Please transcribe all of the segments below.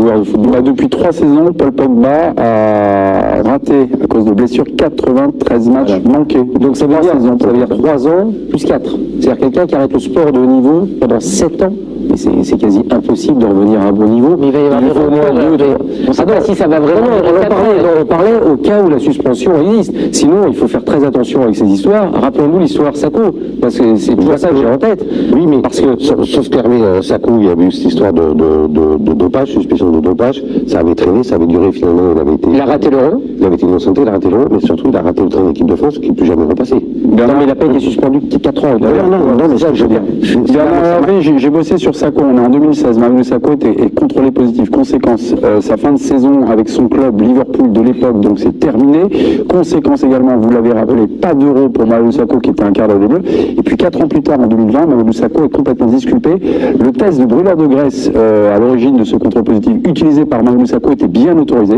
joueur de football. Depuis 3 saisons, Paul Pogba a raté, à cause de blessures, 93 matchs manqués. Donc ça veut dire 3 ans plus 4. C'est-à-dire quelqu'un qui arrête le sport de haut niveau pendant 7 ans. Et c'est quasi impossible de revenir à un bon niveau. Mais il va y avoir des remords. On ne sait pas si ça va vraiment. On parlait au cas où la suspension existe. Sinon, il faut faire très attention avec ces histoires. Rappelons-nous l'histoire Sacco, parce que c'est toujours ça que j'ai en tête. Oui, mais parce que sauf qu'Hervé Sacco, il y avait eu cette histoire de dopage, suspicion de dopage. Ça avait traîné, ça avait duré finalement. Il a raté l'Euro. Il avait été innocenté, il a raté l'Euro, mais surtout il a raté le train d'équipe de France qui n'est plus jamais repassé. Non, mais il n'a pas été suspendu 4 ans. Non, mais ça, je veux dire. J'ai bossé sur Sacco, on est en 2016, Mamadou Sacco est contrôlé positif. Conséquence, sa fin de saison avec son club Liverpool de l'époque, donc c'est terminé. Conséquence également, vous l'avez rappelé, pas d'euro pour Mamadou Sacco qui était un cadre des Bleus. Et puis 4 ans plus tard, en 2020, Mamadou Sacco est complètement disculpé. Le test de brûleur de graisse à l'origine de ce contrôle positif utilisé par Mamadou Sacco était bien autorisé.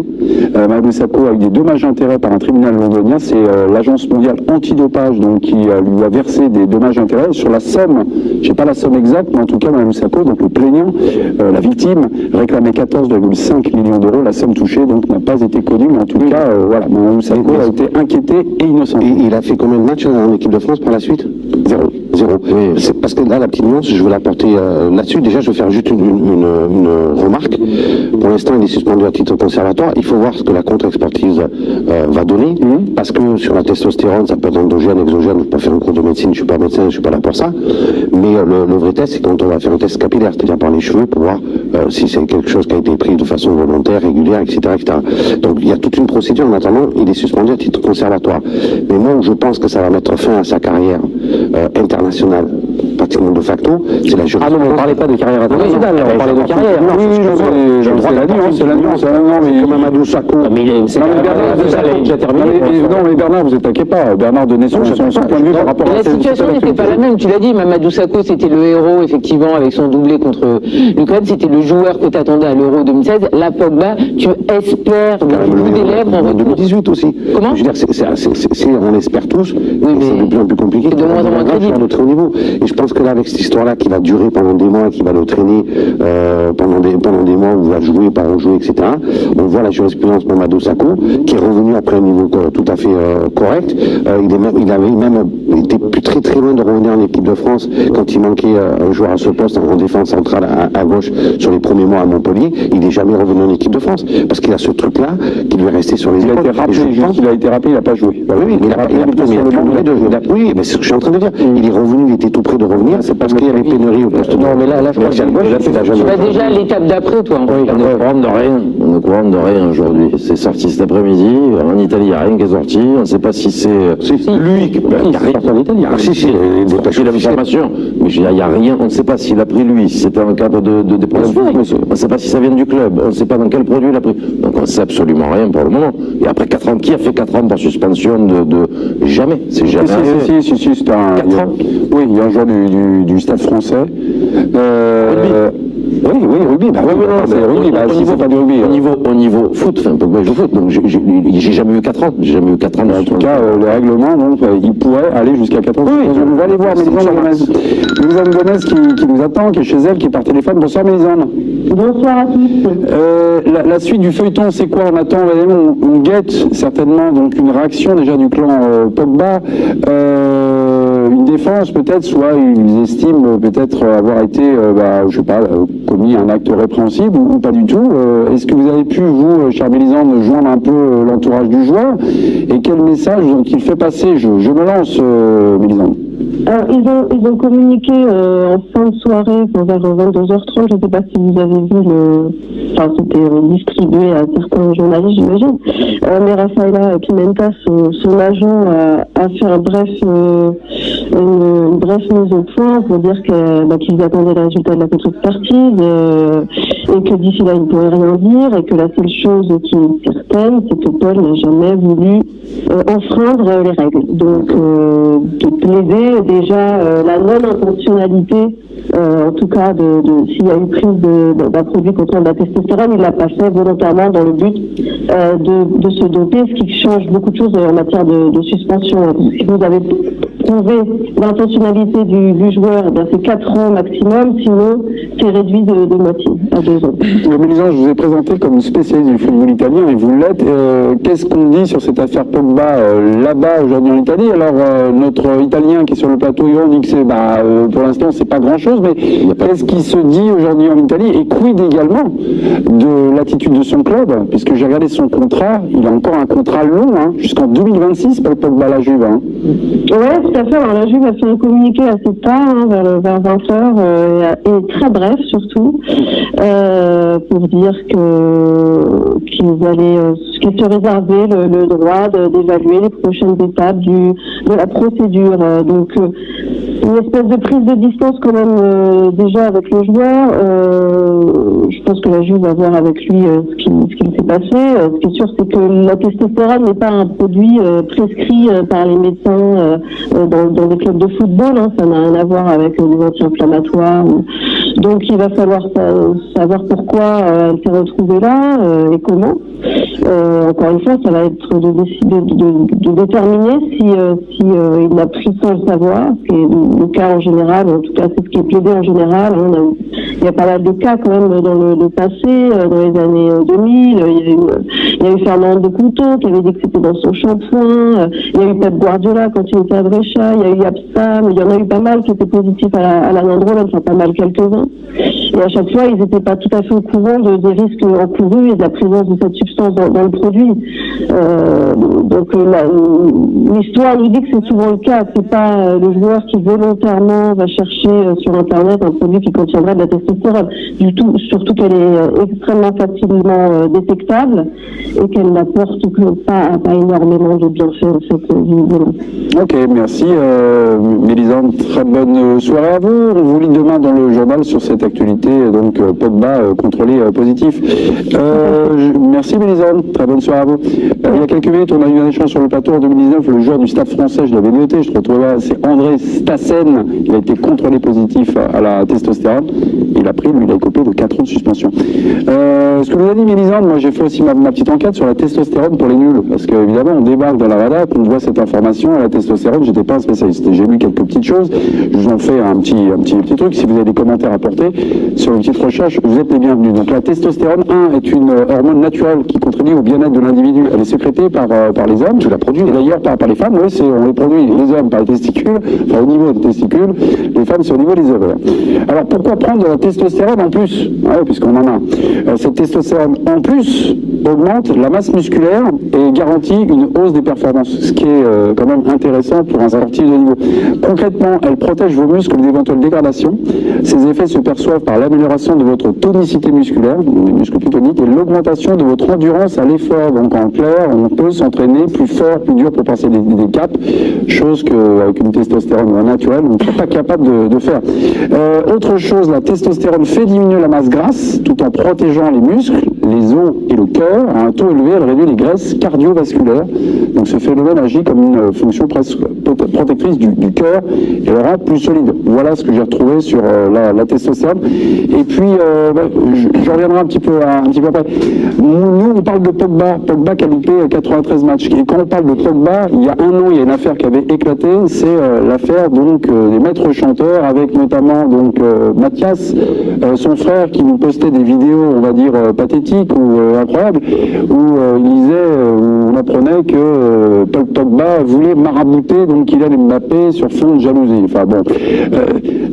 Mamadou Sacco a eu des dommages d'intérêt par un tribunal londonien, c'est l'agence mondiale antidopage donc, qui lui a versé des dommages d'intérêt sur la somme, je sais pas la somme exacte, mais en tout cas Mamadou Sacco, donc le plaignant, la victime, réclamait 14,5 millions d'euros. La somme touchée donc n'a pas été connue, mais en tout cas, voilà, Mamadou Sacco a été inquiété et innocent. Et il a fait combien de matchs en équipe de France par la suite? Zéro. Oui. C'est parce que là, la petite nuance, je veux l'apporter là-dessus. Déjà, je veux faire juste une remarque. Pour l'instant, il est suspendu à titre conservatoire. Il faut voir ce que la contre-expertise va donner, parce que sur la testostérone, ça peut être endogène, exogène. Je ne vais pas faire un cours de médecine, je ne suis pas médecin, je ne suis pas là pour ça. Mais le vrai test, c'est quand on va faire un test capillaire, c'est-à-dire par les cheveux, pour voir si c'est quelque chose qui a été pris de façon volontaire, régulière, etc., etc. Donc, il y a toute une procédure. En attendant, il est suspendu à titre conservatoire. Mais moi, où je pense que ça va mettre fin à sa carrière internationale, pratiquement de facto, c'est la jurisprudence. Ah non, mais on ne parlait pas de carrière internationale, on parlait de carrière. Oui, c'est la nuance. Non, mais comme Mamadou Sacco. Non, mais Bernard, vous attaquez pas. Bernard donnait son point de vue par rapport à la situation n'était pas la même. Tu l'as dit, Mamadou Sacco, c'était le héros, effectivement, avec son doublé contre l'Ukraine. C'était le joueur que tu attendais à l'Euro 2016. La Pogba, tu espères le bout des lèvres en 2018 aussi. Comment? Je veux dire, on espère tous, mais c'est de plus en plus compliqué. C'est de moins en moins crédible. De très haut niveau. Et je pense que là, avec cette histoire-là qui va durer pendant des mois, qui va le traîner pendant des mois où il va jouer, pas rejouer, etc., on voit la jurisprudence Mamadou Sacco, qui est revenu après un niveau tout à fait correct. Il avait même été très très loin de revenir en équipe de France quand il manquait un joueur à ce poste en défense centrale à gauche sur les premiers mois à Montpellier. Il n'est jamais revenu en équipe de France parce qu'il a ce truc-là qui lui est resté sur les épaules. Il a été rappelé, il n'a pas joué. Oui, mais il a pas joué de jouer. Oui, mais c'est ce que je suis en train de dire. Il est revenu, il était tout près de revenir, c'est parce qu'il y avait pénurie au poste. Non, mais là, tu vas déjà à l'étape d'après, toi. Oui, on est au courant de rien. On est au courant de rien aujourd'hui. C'est sorti cet après-midi. En Italie, il n'y a rien qui est sorti. On ne sait pas si c'est lui qui. Il n'y a rien en Italie. Il a l'information. Mais il n'y a rien. On ne sait pas s'il a pris lui, si c'était un cadre de dépenses. On ne sait pas si ça vient du club. On ne sait pas dans quel produit il a pris. Donc on ne sait absolument rien pour le moment. Et après 4 ans, qui a fait 4 ans par suspension de jamais? C'est jamais. Si, c'est un. 4 ans. Oui, il y a un joueur du Stade français. Oui, rugby. Bah oui, non, c'est rugby. Bah, si c'est pas du rugby. Au niveau foot, enfin, moi je joue foot, donc j'ai jamais eu 4 ans. J'ai jamais eu 4 ans. En tout cas, le règlement, donc, il pourrait aller jusqu'à 4 ans. Oui, on va aller voir Mélisande Gomez qui nous attend, qui est chez elle, qui est par téléphone. Bonsoir Mélisande. Bonsoir à tous. La suite du feuilleton, c'est quoi? On attend, on guette certainement donc une réaction déjà du clan Pogba. Une défense peut-être, soit ils estiment peut-être avoir été, je sais pas, commis un acte répréhensible ou pas du tout. Est-ce que vous avez pu, vous, chère Mélisande, joindre un peu l'entourage du joueur? Et quel message il fait passer? Je me lance, Mélisande. Ils ont communiqué en fin de soirée, vers 22h30, je ne sais pas si vous avez vu c'était distribué à certains journalistes, j'imagine. Mais Rafaela Pimenta, son agent, a fait une brève mise au point pour dire qu'ils attendaient le résultat de la contre-expertise et que d'ici là, ils ne pourraient rien dire et que la seule chose qui est certaine, c'est que Paul n'a jamais voulu enfreindre les règles. Donc, de plaider déjà la non-intentionnalité, en tout cas, s'il y a eu prise d'un produit contenant de la testostérone, il l'a pas fait volontairement dans le but de se doper, ce qui change beaucoup de choses en matière de suspension. Si vous avez prouver l'intentionnalité du joueur, c'est 4 ans maximum, sinon c'est réduit de moitié à 2 ans. Mélisande, je vous ai présenté comme une spécialiste du football italien et vous l'êtes. Qu'est-ce qu'on dit sur cette affaire Pogba là-bas aujourd'hui en Italie? Alors notre Italien qui est sur le plateau, on dit que c'est, pour l'instant c'est pas grand-chose, mais qu'est-ce qui se dit aujourd'hui en Italie et quid également de l'attitude de son club, puisque j'ai regardé son contrat, il a encore un contrat long, jusqu'en 2026 pour Pogba à la Juve. Ouais, tout à fait. Alors, la Juve a fait un communiqué assez tard, vers 20h, et très bref surtout, pour dire qu'ils allaient se réserver le droit d'évaluer les prochaines étapes de la procédure. Donc, une espèce de prise de distance quand même déjà avec le joueur. Je pense que la Juve va voir avec lui ce qui s'est passé. Ce qui est sûr, c'est que la testostérone n'est pas un produit prescrit par les médecins dans des clubs de football. Ça n'a rien à voir avec les anti-inflammatoires. Donc il va falloir savoir pourquoi elle s'est retrouvée là et comment. Encore une fois, ça va être de déterminer si il l'a pris sans le savoir, ce qui est le cas en général, en tout cas c'est ce qui est plaidé en général. Il y a pas mal de cas quand même dans le passé, dans les années 2000. Il y a eu Fernando de Couto qui avait dit que c'était dans son shampoing. Il y a eu Pep Guardiola quand il était à Brescia. Il y a eu Absam. Il y en a eu pas mal qui étaient positifs à la nandrolone, enfin pas mal quelques-uns. Et à chaque fois, ils n'étaient pas tout à fait au courant des risques encourus et de la présence de cette substance dans le produit. Donc l'histoire nous dit que c'est souvent le cas. C'est pas le joueur qui volontairement va chercher sur Internet un produit qui contiendrait de la testostérone. Du tout, surtout qu'elle est extrêmement facilement détectable et qu'elle n'apporte pas énormément de bienfaits, visiblement. Ok, merci Mélisande, très bonne soirée à vous. On vous lit demain dans le journal sur cette actualité, donc Pogba contrôlé positif. Merci Mélisande, très bonne soirée à vous. Il y a quelques minutes, on a eu un échange sur le plateau en 2019, le joueur du Stade français, je l'avais noté, je retrouve là, c'est André Stassen, il a été contrôlé positif à la testostérone. Il a pris, lui, il a écopé de 4 ans de suspension. Ce que vous a dit Mélisande, moi j'ai fait aussi ma petite enquête sur la testostérone pour les nuls, parce qu'évidemment on débarque dans la radar, on voit cette information, la testostérone, j'étais pas un spécialiste, j'ai lu quelques petites choses, je vous en fais un petit truc, si vous avez des commentaires à apporter sur une petite recherche, vous êtes les bienvenus. Donc la testostérone, est une hormone naturelle qui contribue au bien-être de l'individu, elle est sécrétée par les hommes, je la produis, et d'ailleurs par les femmes, oui, on les produit, les hommes par les testicules, enfin au niveau des testicules, les femmes c'est au niveau des ovaires. Alors pourquoi prendre de la testostérone en plus, puisqu'on en a. Cette testostérone en plus augmente la masse musculaire et garantit une hausse des performances, ce qui est quand même intéressant pour un sportif de niveau. Concrètement, elle protège vos muscles d'éventuelles dégradations. Ces effets se perçoivent par l'amélioration de votre tonicité musculaire, les muscles plus toniques, et l'augmentation de votre endurance à l'effort. Donc en clair, on peut s'entraîner plus fort, plus dur pour passer des caps, chose qu'avec une testostérone naturelle, on ne serait pas capable de faire. Autre chose, la testostérone fait diminuer la masse grasse tout en protégeant les muscles, les os et le cœur. À un taux élevé, elle réduit les graisses cardiovasculaires. Donc ce phénomène agit comme une fonction protectrice du cœur et le rend plus solide. Voilà ce que j'ai retrouvé sur la testostérone. Et puis, je reviendrai un petit peu après. Nous, on parle de Pogba qui a loupé 93 matchs. Et quand on parle de Pogba, il y a un an, il y a une affaire qui avait éclaté, c'est l'affaire donc des maîtres chanteurs avec notamment donc Mathias, son frère, qui nous postait des vidéos, on va dire pathétiques ou incroyables, où il disait, on apprenait que Paul Pogba voulait marabouter donc Kylian Mbappé sur fond de jalousie. Enfin bon,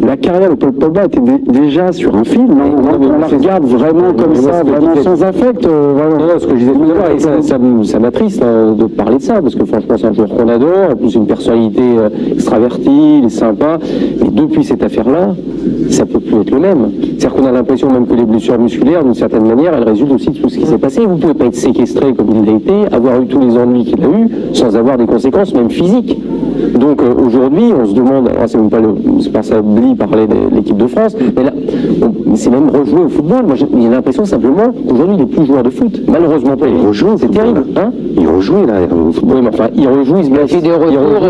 la carrière de Paul Pogba était déjà sur un film. On la regarde vraiment comme ça, vraiment sans affect. Non, ce que je disais tout à l'heure, ça m'attriste de parler de ça, parce que franchement c'est un joueur qu'on adore, en plus une personnalité extravertie, il est sympa, mais depuis cette affaire-là, ça peut plus être le même. C'est-à-dire qu'on a l'impression même que les blessures musculaires, d'une certaine manière, elles résultent aussi de tout ce qui s'est passé. Vous ne pouvez pas être séquestré comme il l'a été, avoir eu tous les ennuis qu'il a eu, sans avoir des conséquences même physiques. Donc aujourd'hui, on se demande, alors c'est pas ça, Bly parlait de l'équipe de France, mais là, c'est même rejouer au football. Moi, j'ai l'impression simplement qu'aujourd'hui, il n'est plus joueur de foot. Malheureusement pas. Il rejoue, c'est terrible. Il rejoue là au football. Oui, mais enfin, il rejoue, il se blesse. Il fait des retours.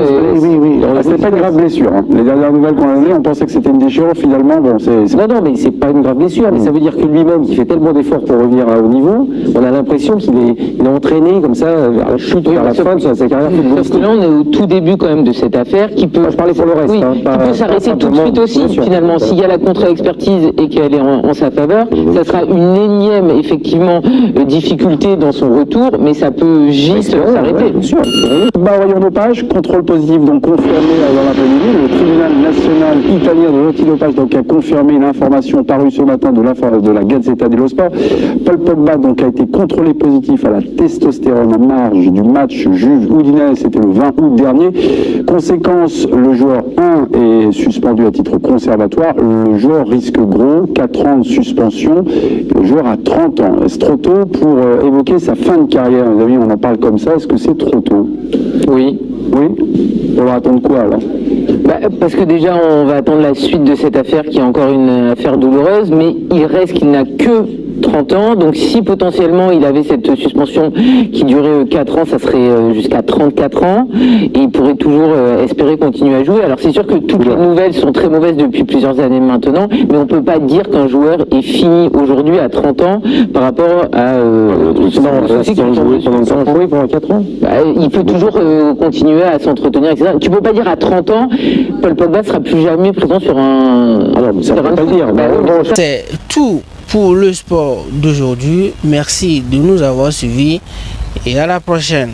Oui. C'est pas une grave blessure. Les dernières nouvelles qu'on a données, on pensait que c'était une déchirure. Finalement, bon, c'est... Non, mais c'est pas une grave blessure. Mais ça veut dire que lui-même, qui fait tellement d'efforts pour revenir à haut niveau, on a l'impression qu'il est entraîné comme ça vers la chute, vers la fin de sa carrière footballistique. Parce que là, on est au tout début quand même problème de cette affaire qui peut... Je parlais pour le reste. Oui, hein, qui peut s'arrêter tout de suite aussi, finalement. S'il y a la contre-expertise et qu'elle est en sa faveur, ça sera une énième, effectivement, difficulté dans son retour, mais ça peut juste s'arrêter. Bien sûr. Orion dopage, contrôle positif donc confirmé dans l'après-midi. Le tribunal national italien de l'antidopage donc a confirmé l'information parue ce matin de la Gazzetta dello Sport. Paul Pogba donc a été contrôlé positif à la testostérone en marge du match Juve-Udinese, c'était le 20 août dernier. Conséquence, le joueur 1 est suspendu à titre conservatoire. Le joueur risque gros, 4 ans de suspension. Le joueur a 30 ans. Est-ce trop tôt pour évoquer sa fin de carrière? Mes amis, on en parle comme ça. Est-ce que c'est trop tôt? Oui. Oui. On va attendre quoi alors? Parce que déjà, on va attendre la suite de cette affaire qui est encore une affaire douloureuse, mais il reste qu'il n'a que 30 ans, donc si potentiellement il avait cette suspension qui durait 4 ans, ça serait jusqu'à 34 ans, et il pourrait toujours espérer continuer à jouer. Alors c'est sûr que toutes les nouvelles sont très mauvaises depuis plusieurs années maintenant, mais on peut pas dire qu'un joueur est fini aujourd'hui à 30 ans par rapport à... pendant 4 ans. Il peut toujours continuer à s'entretenir, etc. Tu peux pas dire à 30 ans, Paul Pogba sera plus jamais présent sur un... Alors, ça ne veut pas dire. C'est tout pour le sport d'aujourd'hui. Merci de nous avoir suivis et à la prochaine.